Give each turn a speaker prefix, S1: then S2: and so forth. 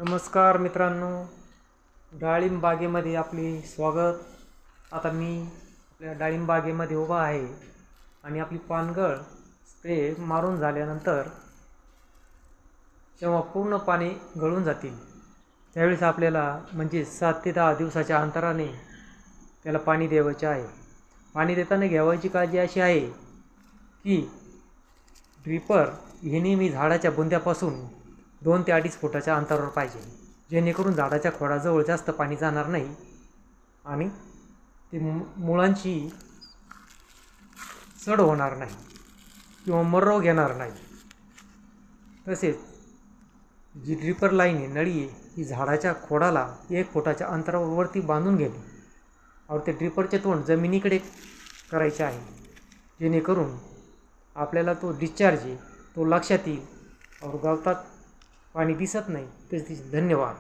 S1: नमस्कार मित्रांनो, डाळिंब बागेमध्ये आपले स्वागत। आता मी आपल्या डाळिंब बागेमध्ये उभा आहे आणि आपली पानगळ स्प्रे मारून झाल्यानंतर जेव्हा पूर्ण पाणी गळून जातील त्यावेळेस आपल्याला म्हणजे 7 ते 10 दिवसाच्या अंतराने त्याला पाणी द्यायचे आहे। पाणी देताना घ्यायची काळजी अशी आहे की ड्रिपर हे नेहमी झाडाच्या बुंद्यापासून 2 ते 2.5 फुटाच्या अंतरावर पाहिजे, जेणेकरून झाडाच्या खोडाजवळ जास्त पाणी जाणार नाही आणि ते मुळांची चढ होणार नाही किंवा मर घेणार नाही। तसेच जी ड्रिपर लाईन आहे, नळी आहे, ही झाडाच्या खोडाला 1 फुटाच्या अंतरावरती बांधून घेणे और ते ड्रिपरचे तोंड जमिनीकडे करायचे आहे, जेणेकरून आपल्याला तो डिस्चार्ज आहे तो लक्षात येईल और गवतात पाणी दिसत नाही। धन्यवाद।